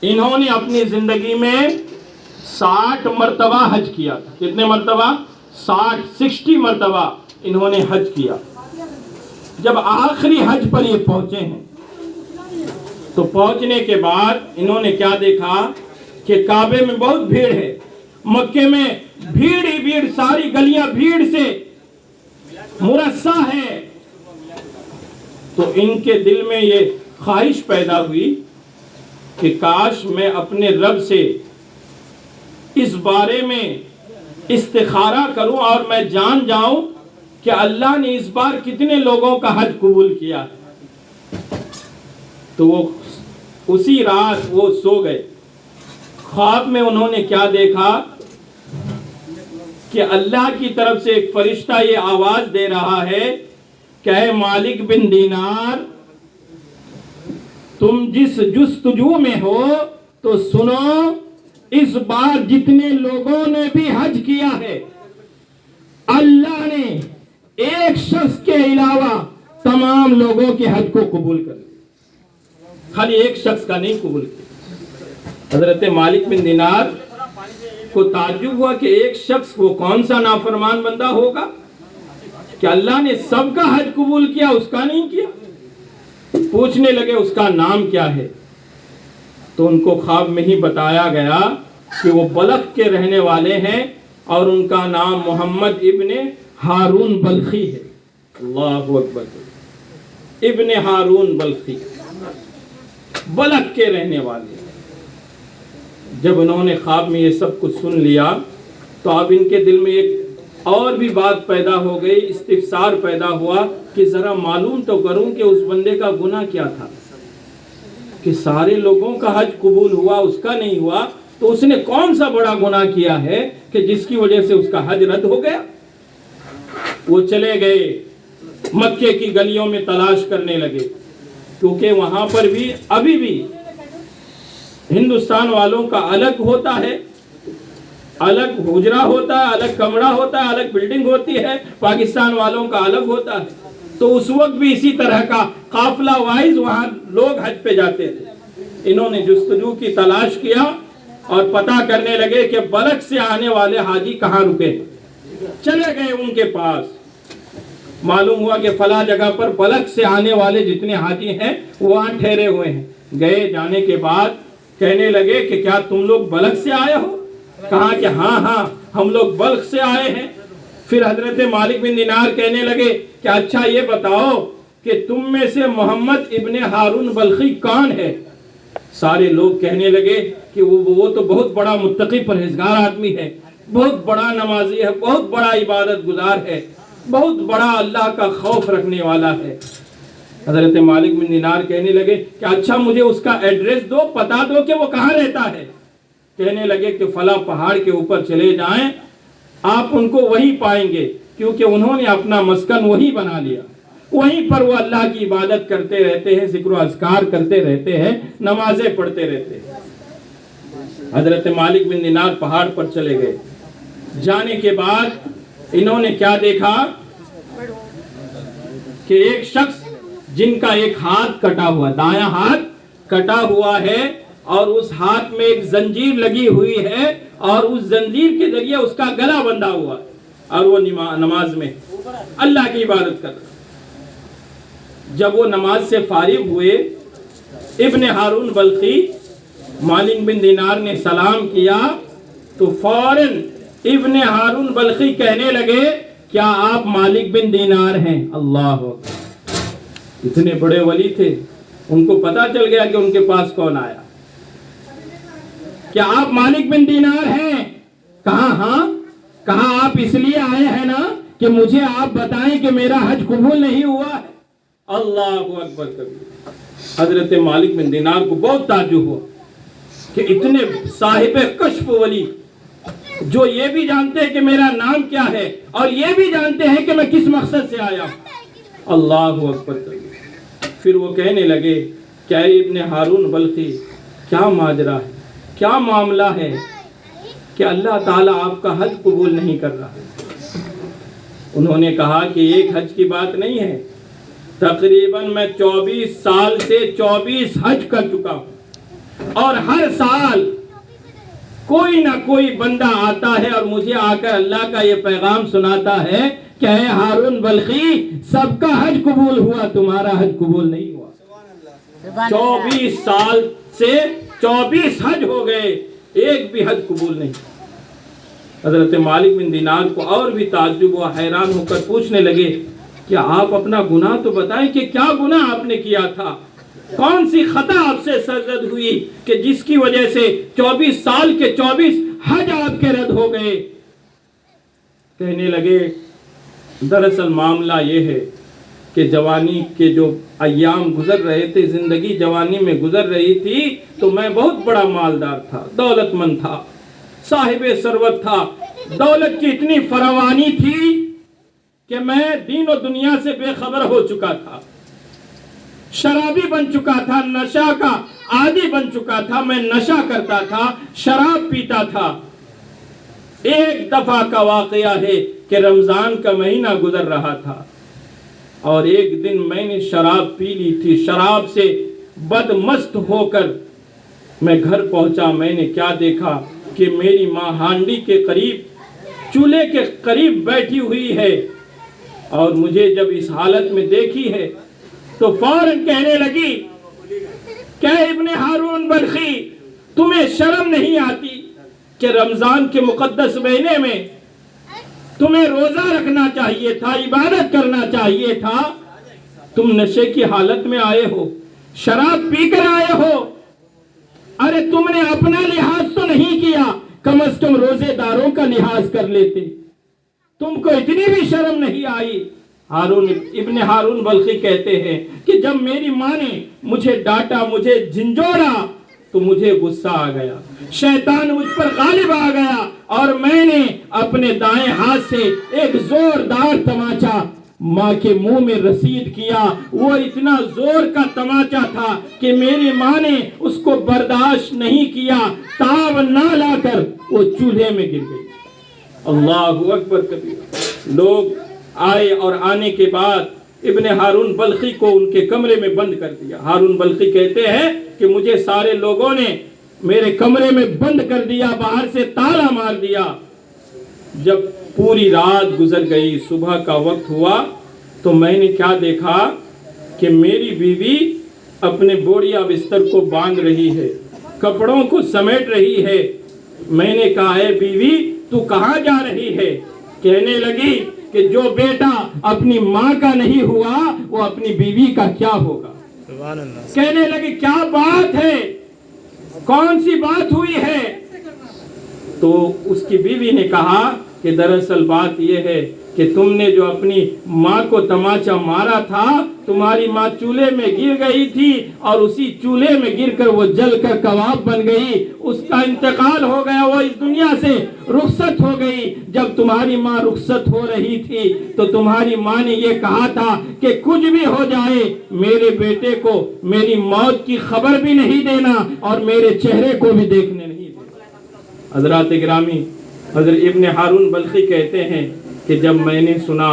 انہوں نے اپنی زندگی میں 60 مرتبہ حج کیا تھا. کتنے مرتبہ؟ 60 مرتبہ انہوں نے حج کیا. جب آخری حج پر یہ پہنچے ہیں تو پہنچنے کے بعد انہوں نے کیا دیکھا کہ کعبے میں بہت بھیڑ ہے، مکے میں بھیڑ ہی بھیڑ، ساری گلیاں بھیڑ سے مرصع ہے. تو ان کے دل میں یہ خواہش پیدا ہوئی کہ کاش میں اپنے رب سے اس بارے میں استخارہ کروں اور میں جان جاؤں کہ اللہ نے اس بار کتنے لوگوں کا حج قبول کیا. تو وہ اسی رات وہ سو گئے. خواب میں انہوں نے کیا دیکھا کہ اللہ کی طرف سے ایک فرشتہ یہ آواز دے رہا ہے کہ اے مالک بن دینار، تم جس جستجو میں ہو تو سنو، اس بار جتنے لوگوں نے بھی حج کیا ہے اللہ نے ایک شخص کے علاوہ تمام لوگوں کے حج کو قبول کر لیا، خالی ایک شخص کا نہیں قبول کیا. حضرت مالک بن دینار کو تعجب ہوا کہ ایک شخص، وہ کون سا نافرمان بندہ ہوگا کہ اللہ نے سب کا حج قبول کیا، اس کا نہیں کیا. پوچھنے لگے اس کا نام کیا ہے. تو ان کو خواب میں ہی بتایا گیا کہ وہ بلخ کے رہنے والے ہیں اور ان کا نام محمد ابن ہارون بلخی ہے. اللہ اکبر. ابن ہارون بلخی، بلخ کے رہنے والے. جب انہوں نے خواب میں یہ سب کچھ سن لیا تو اب ان کے دل میں ایک اور بھی بات پیدا ہو گئی، استفسار پیدا ہوا کہ ذرا معلوم تو کروں کہ اس بندے کا گناہ کیا تھا کہ سارے لوگوں کا حج قبول ہوا، اس کا نہیں ہوا. تو اس نے کون سا بڑا گناہ کیا ہے کہ جس کی وجہ سے اس کا حج رد ہو گیا. وہ چلے گئے مکے کی گلیوں میں تلاش کرنے لگے، کیونکہ وہاں پر بھی ابھی بھی ہندوستان والوں کا الگ ہوتا ہے، الگ حجرہ ہوتا ہے، الگ کمرہ ہوتا ہے، الگ بلڈنگ ہوتی ہے. پاکستان والوں کا الگ ہوتا ہے. تو اس وقت بھی اسی طرح کا قافلہ وائز وہاں لوگ حج پہ جاتے تھے. انہوں نے جستجو کی تلاش کیا اور پتہ کرنے لگے کہ بلخ سے آنے والے حاجی کہاں رکے. چلے گئے ان کے پاس. معلوم ہوا کہ فلاں جگہ پر بلخ سے آنے والے جتنے حاجی ہیں وہاں ٹھہرے ہوئے ہیں. گئے، جانے کے بعد کہنے لگے کہ کیا تم لوگ بلخ سے آئے ہو؟ کہا کہ ہاں ہم لوگ بلخ سے آئے ہیں. پھر حضرت مالک بن دینار کہنے لگے کہ اچھا یہ بتاؤ کہ تم میں سے محمد ابن ہارون بلخی کون ہے؟ سارے لوگ کہنے لگے کہ وہ تو بہت بڑا متقی پرہیزگار آدمی ہے، بہت بڑا نمازی ہے، بہت بڑا عبادت گزار ہے، بہت بڑا اللہ کا خوف رکھنے والا ہے. حضرت مالک بن دینار کہنے لگے کہ اچھا مجھے اس کا ایڈریس دو، پتا دو کہ وہ کہاں رہتا ہے. کہنے لگے کہ فلاں پہاڑ کے اوپر چلے جائیں، آپ ان کو وہیں پائیں گے، کیونکہ انہوں نے اپنا مسکن وہیں بنا لیا. وہیں پر وہ اللہ کی عبادت کرتے رہتے ہیں، ذکر و اذکار کرتے رہتے ہیں، نمازیں پڑھتے رہتے ہیں. حضرت مالک بن دینار پہاڑ پر چلے گئے. جانے کے بعد انہوں نے کیا دیکھا کہ ایک شخص جن کا ایک ہاتھ کٹا ہوا، دایاں ہاتھ کٹا ہوا ہے اور اس ہاتھ میں ایک زنجیر لگی ہوئی ہے اور اس زنجیر کے ذریعے اس کا گلا بندھا ہوا اور وہ نماز میں اللہ کی عبادت کر رہا. جب وہ نماز سے فارغ ہوئے، ابن ہارون بلخی، مالک بن دینار نے سلام کیا تو فوراً ابن ہارون بلخی کہنے لگے کیا آپ مالک بن دینار ہیں؟ اللہ اکبر. اتنے بڑے ولی تھے، ان کو پتا چل گیا کہ ان کے پاس کون آیا. کیا آپ مالک بن دینار ہیں؟ کہا ہاں. کہا آپ اس لیے آئے ہیں نا کہ مجھے آپ بتائیں کہ میرا حج قبول نہیں ہوا ہے. اللہ اکبر کبیر. حضرت مالک بن دینار کو بہت تعجب ہوا کہ اتنے صاحب کشف ولی جو یہ بھی جانتے ہیں کہ میرا نام کیا ہے اور یہ بھی جانتے ہیں کہ میں کس مقصد سے آیا ہوں. اللہ اکبر کبیر. پھر وہ کہنے لگے کیا ابن ہارون بلخی، کیا ماجرا ہے، کیا معاملہ ہے کہ اللہ تعالیٰ آپ کا حج قبول نہیں کر رہا؟ انہوں نے کہا کہ ایک حج کی بات نہیں ہے، تقریباً میں 24 سال سے 24 حج کر چکا ہوں. اور ہر سال کوئی نہ کوئی بندہ آتا ہے اور مجھے آ کر اللہ کا یہ پیغام سناتا ہے کہ اے ہارون بلخی سب کا حج قبول ہوا، تمہارا حج قبول نہیں ہوا۔ 24 سال سے 24 حج ہو گئے، ایک بھی حج قبول نہیں۔ حضرت مالک بن دینار کو اور بھی تعجب ہوا، حیران ہو کر پوچھنے لگے کہ آپ اپنا گناہ تو بتائیں کہ کیا گناہ آپ نے کیا تھا، کون سی خطا آپ سے سرزد ہوئی کہ جس کی وجہ سے 24 سال کے 24 حج آپ کے رد ہو گئے۔ کہنے لگے دراصل معاملہ یہ ہے کہ جوانی کے جو ایام گزر رہے تھے، زندگی جوانی میں گزر رہی تھی تو میں بہت بڑا مالدار تھا، دولت مند تھا، صاحب ثروت تھا، دولت کی اتنی فراوانی تھی کہ میں دین و دنیا سے بے خبر ہو چکا تھا، شرابی بن چکا تھا، نشہ کا عادی بن چکا تھا، میں نشہ کرتا تھا، شراب پیتا تھا۔ ایک دفعہ کا واقعہ ہے کہ رمضان کا مہینہ گزر رہا تھا اور ایک دن میں نے شراب پی لی تھی، شراب سے بدمست ہو کر میں گھر پہنچا۔ میں نے کیا دیکھا کہ میری ماں ہانڈی کے قریب، چولہے کے قریب بیٹھی ہوئی ہے، اور مجھے جب اس حالت میں دیکھی ہے تو فوراً کہنے لگی کہ ابن ہارون بلخی تمہیں شرم نہیں آتی کہ رمضان کے مقدس مہینے میں تمہیں روزہ رکھنا چاہیے تھا، عبادت کرنا چاہیے تھا، تم نشے کی حالت میں آئے ہو، شراب پی کر آئے ہو، ارے تم نے اپنا لحاظ تو نہیں کیا، کم از کم روزے داروں کا لحاظ کر لیتے، تم کو اتنی بھی شرم نہیں آئی۔ ابن ہارون بلخی کہتے ہیں کہ جب میری ماں نے مجھے ڈانٹا، مجھے جھنجھوڑا تو مجھے غصہ آ گیا، شیطان مجھ پر غالب آ گیا اور میں نے اپنے دائیں ہاتھ سے ایک زوردار تماچا ماں کے منہ میں رسید کیا۔ وہ اتنا زور کا تماچا تھا کہ میری ماں نے اس کو برداشت نہیں کیا، تاب نہ لا کر وہ چولہے میں گر گئی۔ اللہ اکبر کبیر۔ لوگ آئے اور آنے کے بعد ابن ہارون بلخی کو ان کے کمرے میں بند کر دیا۔ ہارون بلخی کہتے ہیں کہ مجھے سارے لوگوں نے میرے کمرے میں بند کر دیا، باہر سے تالا مار دیا۔ جب پوری رات گزر گئی، صبح کا وقت ہوا تو میں نے کیا دیکھا کہ میری بیوی اپنے بوڑیا بستر کو باندھ رہی ہے، کپڑوں کو سمیٹ رہی ہے۔ میں نے کہا اے بیوی تو کہاں جا رہی ہے؟ کہنے لگی کہ جو بیٹا اپنی ماں کا نہیں ہوا وہ اپنی بیوی کا کیا ہوگا۔ کہنے لگی کیا بات ہے، کون سی بات ہوئی ہے؟ تو اس کی بیوی نے کہا کہ دراصل بات یہ ہے کہ تم نے جو اپنی ماں کو تماچا مارا تھا، تمہاری ماں چولہے میں گر گئی تھی اور اسی چولہے میں گر کر وہ جل کر کباب بن گئی، اس کا انتقال ہو گیا، وہ اس دنیا سے رخصت ہو گئی۔ جب تمہاری ماں رخصت ہو رہی تھی تو تمہاری ماں نے یہ کہا تھا کہ کچھ بھی ہو جائے میرے بیٹے کو میری موت کی خبر بھی نہیں دینا اور میرے چہرے کو بھی دیکھنے نہیں دینا۔ حضرات گرامی، حضرت ابن ہارون بلخی کہتے ہیں کہ جب میں نے سنا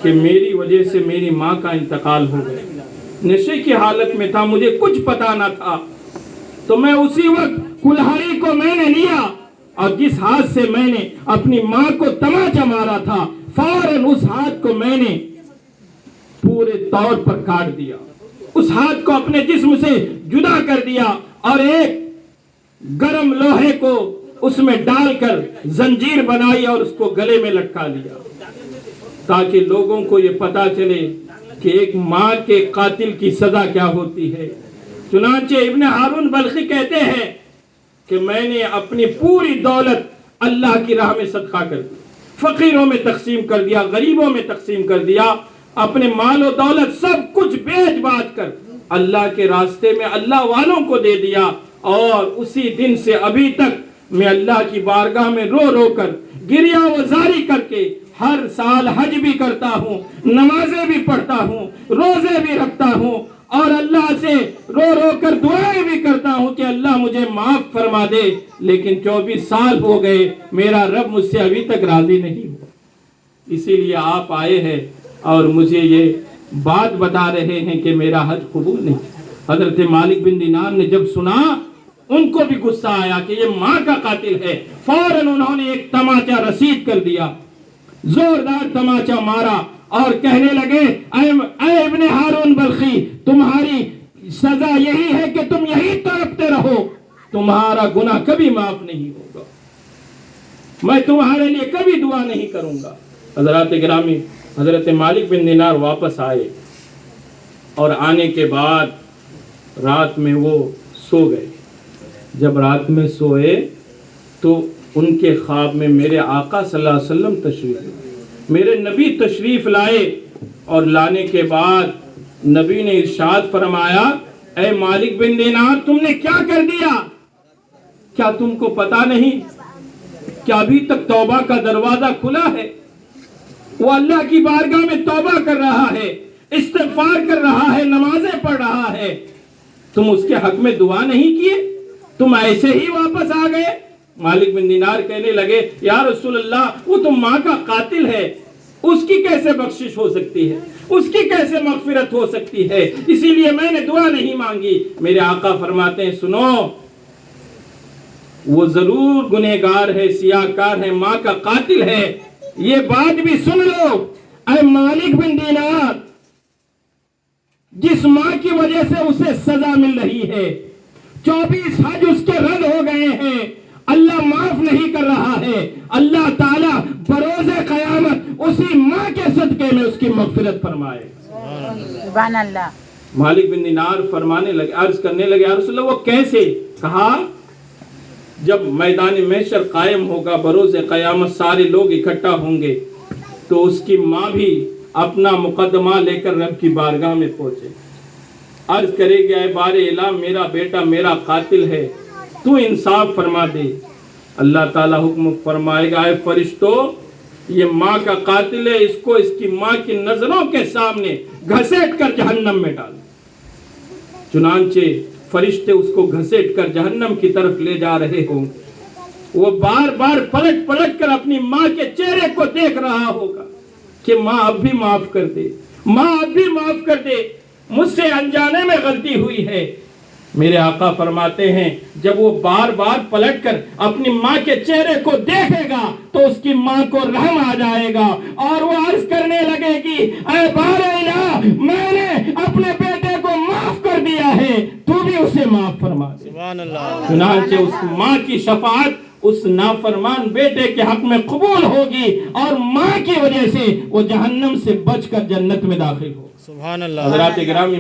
کہ میری وجہ سے میری ماں کا انتقال ہو گیا، نشے کی حالت میں تھا، مجھے کچھ پتا نہ تھا، تو میں اسی وقت کلہاڑی کو میں نے لیا اور جس ہاتھ سے میں نے اپنی ماں کو تماچا مارا تھا، فوراً اس ہاتھ کو میں نے پورے طور پر کاٹ دیا، اس ہاتھ کو اپنے جسم سے جدا کر دیا اور ایک گرم لوہے کو اس میں ڈال کر زنجیر بنائی اور اس کو گلے میں لٹکا لیا تاکہ لوگوں کو یہ پتا چلے کہ ایک ماں کے قاتل کی سزا کیا ہوتی ہے۔ چنانچہ ابن ہارون بلخی کہتے ہیں کہ میں نے اپنی پوری دولت اللہ کی راہ میں صدقہ کر دی، فقیروں میں تقسیم کر دیا، غریبوں میں تقسیم کر دیا، اپنے مال و دولت سب کچھ بیچ باچ کر اللہ کے راستے میں اللہ والوں کو دے دیا، اور اسی دن سے ابھی تک میں اللہ کی بارگاہ میں رو رو کر گریہ وزاری کر کے ہر سال حج بھی کرتا ہوں، نمازیں بھی پڑھتا ہوں، روزے بھی رکھتا ہوں اور اللہ سے رو رو کر دعائیں بھی کرتا ہوں کہ اللہ مجھے معاف فرما دے، لیکن 24 سال ہو گئے میرا رب مجھ سے ابھی تک راضی نہیں ہوا۔ اسی لیے آپ آئے ہیں اور مجھے یہ بات بتا رہے ہیں کہ میرا حج قبول نہیں۔ حضرت مالک بن دینار نے جب سنا ان کو بھی غصہ آیا کہ یہ ماں کا قاتل ہے، فوراً انہوں نے ایک تماچا رسید کر دیا، زوردار تماچا مارا اور کہنے لگے اے ابن ہارون بلخی، تمہاری سزا یہی ہے کہ تم یہی تڑپتے رہو، تمہارا گناہ کبھی معاف نہیں ہوگا، میں تمہارے لیے کبھی دعا نہیں کروں گا۔ حضرات گرامی، حضرت مالک بن دینار واپس آئے اور آنے کے بعد رات میں وہ سو گئے۔ جب رات میں سوئے تو ان کے خواب میں میرے آقا صلی اللہ علیہ وسلم تشریف لائے، میرے نبی تشریف لائے، اور لانے کے بعد نبی نے ارشاد فرمایا اے مالک بن دینار تم نے کیا کر دیا؟ کیا تم کو پتا نہیں کہ ابھی تک توبہ کا دروازہ کھلا ہے؟ وہ اللہ کی بارگاہ میں توبہ کر رہا ہے، استغفار کر رہا ہے، نمازیں پڑھ رہا ہے، تم اس کے حق میں دعا نہیں کیے، تم ایسے ہی واپس آ گئے؟ مالک بن دینار کہنے لگے یا رسول اللہ وہ تو ماں کا قاتل ہے، اس کی کیسے بخشش ہو سکتی ہے، اس کی کیسے مغفرت ہو سکتی ہے، اسی لیے میں نے دعا نہیں مانگی۔ میرے آقا فرماتے ہیں سنو، وہ ضرور گنہگار ہے، سیاہکار ہے، ماں کا قاتل ہے، یہ بات بھی سن لو اے مالک بن دینار، جس ماں کی وجہ سے اسے سزا مل رہی ہے، 24 حج اس کے رد ہو گئے ہیں، اللہ معاف نہیں کر رہا ہے، اللہ تعالیٰ بروز قیامت اسی ماں کے صدقے میں اس کی مغفرت فرمائے۔ سبحان اللہ۔ مالک بن دینار فرمانے لگے، عرض کرنے لگے یا رسول اللہ وہ کیسے؟ کہا جب میدان محشر قائم ہوگا، بروز قیامت سارے لوگ اکٹھا ہوں گے، تو اس کی ماں بھی اپنا مقدمہ لے کر رب کی بارگاہ میں پہنچے، عرض کرے گا اے بار الہ میرا بیٹا میرا قاتل ہے، تو انصاف فرما دے۔ اللہ تعالیٰ حکم فرمائے گا اے فرشتو یہ ماں کا قاتل ہے، اس کو اس کی ماں کی نظروں کے سامنے گھسیٹ کر جہنم میں ڈال۔ چنانچہ فرشتے اس کو گھسیٹ کر جہنم کی طرف لے جا رہے ہوں، وہ بار بار پلٹ پلٹ کر اپنی ماں کے چہرے کو دیکھ رہا ہوگا کہ ماں اب بھی معاف کر دے، ماں اب بھی معاف کر دے، مجھ سے انجانے میں غلطی ہوئی ہے۔ میرے آقا فرماتے ہیں جب وہ بار بار پلٹ کر اپنی ماں کے چہرے کو دیکھے گا تو اس کی ماں کو رحم آ جائے گا اور وہ عرض کرنے لگے گی اے بار الہ میں نے اپنے بیٹے کو معاف کر دیا ہے، تو بھی اسے معاف فرما دے۔ سبحان اللہ۔ چنانچہ اس ماں کی شفاعت اس نافرمان بیٹے کے حق میں قبول ہوگی اور ماں کی وجہ سے وہ جہنم سے بچ کر جنت میں داخل ہو۔ سبحان اللہ۔ حضرات گرامی